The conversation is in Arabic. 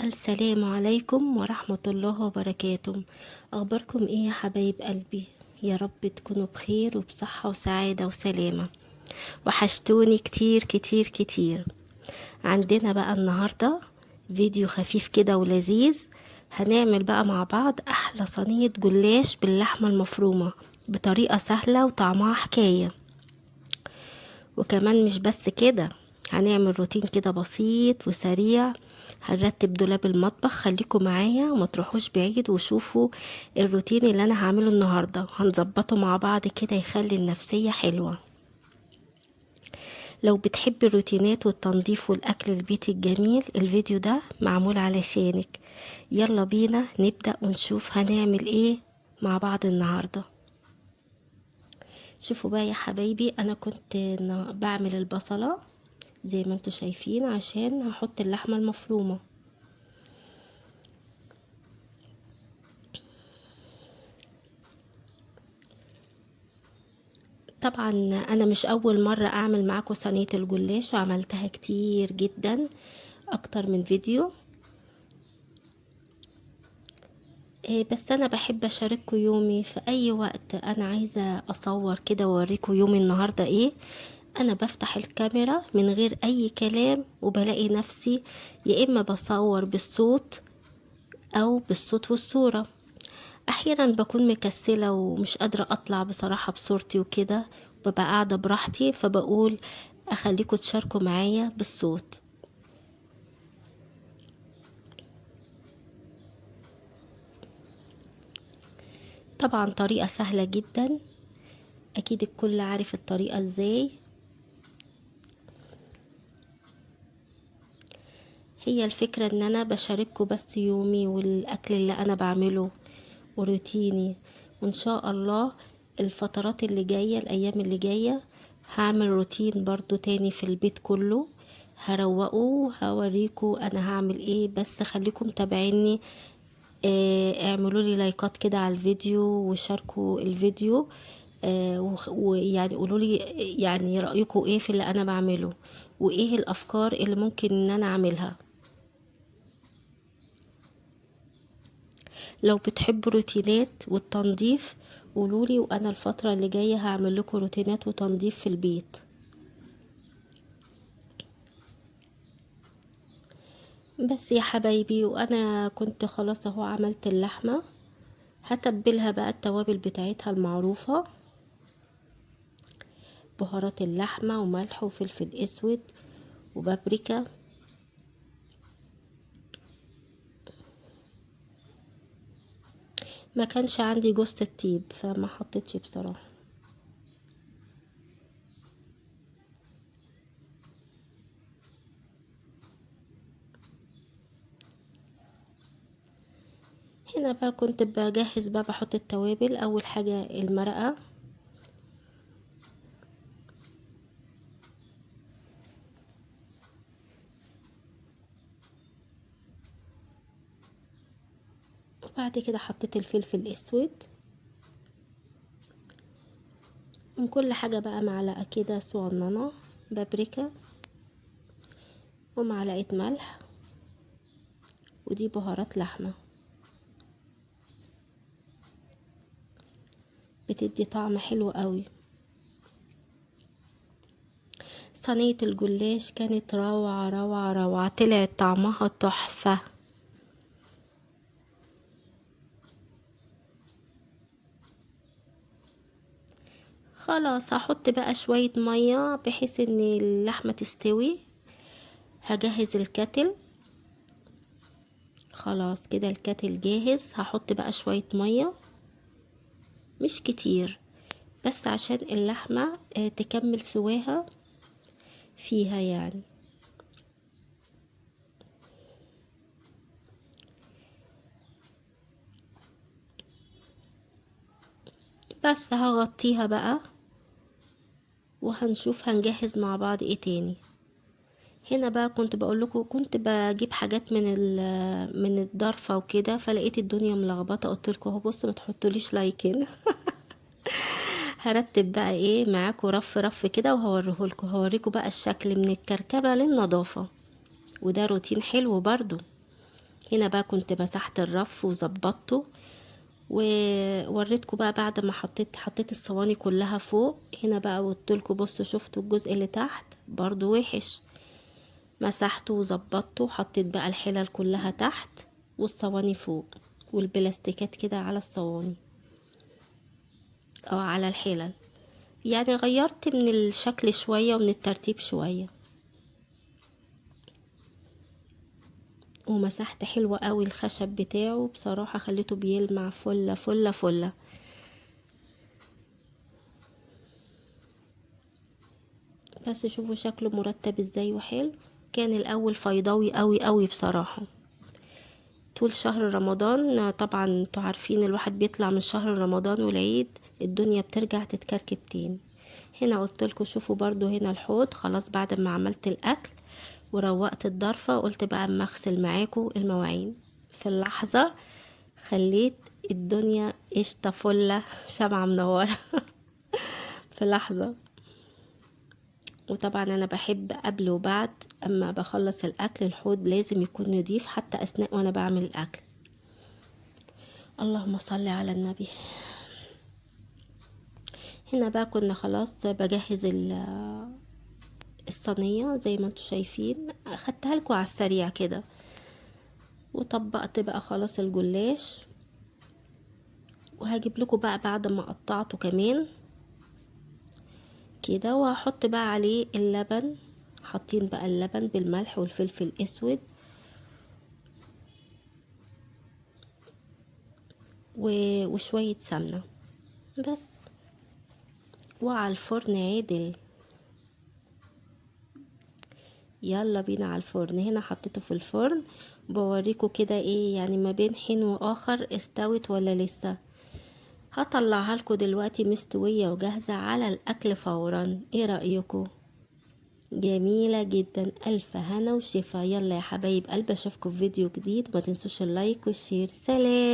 السلام عليكم ورحمة الله وبركاته. أخباركم إيه يا حبايب قلبي؟ يا رب تكونوا بخير وبصحة وسعادة وسلامة. وحشتوني كتير كتير كتير. عندنا بقى النهاردة فيديو خفيف كده ولذيذ. هنعمل بقى مع بعض أحلى صينية جلاش باللحمة المفرومة بطريقة سهلة وطعمها حكاية. وكمان مش بس كده، هنعمل روتين كده بسيط وسريع. هنرتب دولاب المطبخ، خليكم معايا وما تروحوش بعيد وشوفوا الروتين اللي انا هعمله النهارده. هنظبطه مع بعض كده يخلي النفسية حلوة. لو بتحب الروتينات والتنظيف والاكل البيتي الجميل، الفيديو ده معمول علشانك. يلا بينا نبدأ ونشوف هنعمل ايه مع بعض النهارده. شوفوا بقى يا حبايبي، انا كنت بعمل البصلة زي ما انتوا شايفين عشان هحط اللحمة المفرومة. طبعا انا مش اول مرة اعمل معاكم صينية الجلاش، عملتها كتير جدا، اكتر من فيديو. بس انا بحب اشارككم يومي في اي وقت انا عايزة اصور كده واوريكم يومي النهاردة ايه. انا بفتح الكاميرا من غير اي كلام وبلاقي نفسي يا اما بصور بالصوت او بالصوت والصورة. احيانا بكون مكسلة ومش قادرة اطلع بصراحة بصورتي وكده، ببقى قاعدة براحتي فبقول اخليكم تشاركوا معايا بالصوت. طبعا طريقة سهلة جدا، اكيد الكل عارف الطريقة ازاي. هي الفكرة ان انا بشارككم بس يومي والاكل اللي انا بعمله وروتيني. وان شاء الله الفترات اللي جاية، الايام اللي جاية، هعمل روتين برضو تاني في البيت كله. هروقه هوريكم انا هعمل ايه، بس خليكم متابعيني. اعملوا لي لايكات كده على الفيديو وشاركوا الفيديو. ويعني قولوا لي يعني رأيكم ايه في اللي انا بعمله، وايه الافكار اللي ممكن ان انا اعملها. لو بتحبوا روتينات والتنظيف قولولي، وانا الفترة اللي جاية هعمل لكم روتينات وتنظيف في البيت. بس يا حبايبي، وانا كنت خلاص اهو عملت اللحمة. هتبلها بقى التوابل بتاعتها المعروفة، بهارات اللحمة وملح وفلفل اسود وبابريكا. ما كانش عندي جوزة الطيب فما حطيتش بصراحة. هنا بقى كنت بجهز بقى، بحط التوابل. اول حاجة المرقة، وبعد كده حطيت الفلفل الاسود. من كل حاجة بقى معلقة كده صغننة بابريكا، ومعلقة ملح، ودي بهارات لحمة بتدي طعم حلو قوي. صينية الجلاش كانت روعة روعة روعة، طلعت طعمها تحفة. خلاص هحط بقى شوية مية بحيث ان اللحمة تستوي. هجهز الكتل. خلاص كده الكتل جاهز. هحط بقى شوية مية، مش كتير، بس عشان اللحمة تكمل سواها فيها يعني. بس هغطيها بقى وهنشوف هنجهز مع بعض ايه تاني. هنا بقى كنت بقول لكم كنت بجيب حاجات من الضرفه وكده، فلقيت الدنيا ملخبطه. قلت لكم اهو بصوا، ما تحطوليش لايك هنا. هرتب بقى ايه معاكم رف رف كده وهوريهولكم. هوريكم بقى الشكل من الكركبه للنظافه، وده روتين حلو برضو. هنا بقى كنت مسحت الرف وظبطته، ووريتكم بقى بعد ما حطيت الصواني كلها فوق. هنا بقى قلتلكوا بصوا شفتوا الجزء اللي تحت برضو وحش، مسحته وظبطته، حطيت بقى الحلل كلها تحت والصواني فوق، والبلاستيكات كده على الصواني او على الحلل. يعني غيرت من الشكل شوية ومن الترتيب شوية، ومسحت حلوة قوي الخشب بتاعه بصراحة، خليته بيلمع فلة فلة فلة. بس شوفوا شكله مرتب ازاي وحلو. كان الاول فيضاوي قوي قوي بصراحة. طول شهر رمضان طبعا انتوا عارفين الواحد بيطلع من شهر رمضان والعيد الدنيا بترجع تتكركب تاني. هنا قلتلكوا شوفوا برضو هنا الحوض خلاص بعد ما عملت الاكل وروقت الضرفة، قلت بقى اما اغسل معاكم المواعين. في اللحظة خليت الدنيا قشطة فلة شمعة منورة في لحظة. وطبعا انا بحب قبل وبعد اما بخلص الاكل الحوض لازم يكون نضيف حتى اثناء وانا بعمل الاكل. اللهم صل على النبي. هنا بقى كنا خلاص بجهز الصينية زي ما انتوا شايفين، اخدتها لكم على السريع كده، وطبقت بقى خلاص الجلاش. وهجيب لكم بقى بعد ما قطعته كمان كده، وهحط بقى عليه اللبن. حاطين بقى اللبن بالملح والفلفل الاسود وشوية سمنة بس، وعلى الفرن عدل. يلا بينا على الفرن. هنا حطيته في الفرن بوريكم كده ايه يعني ما بين حين واخر استوت ولا لسه. هطلعها لكم دلوقتي مستوية وجاهزة على الاكل فورا. ايه رأيكم؟ جميلة جدا، الف هنا وشفا. يلا يا حبايب قلبي اشوفكم في فيديو جديد، وما تنسوش اللايك والشير. سلام.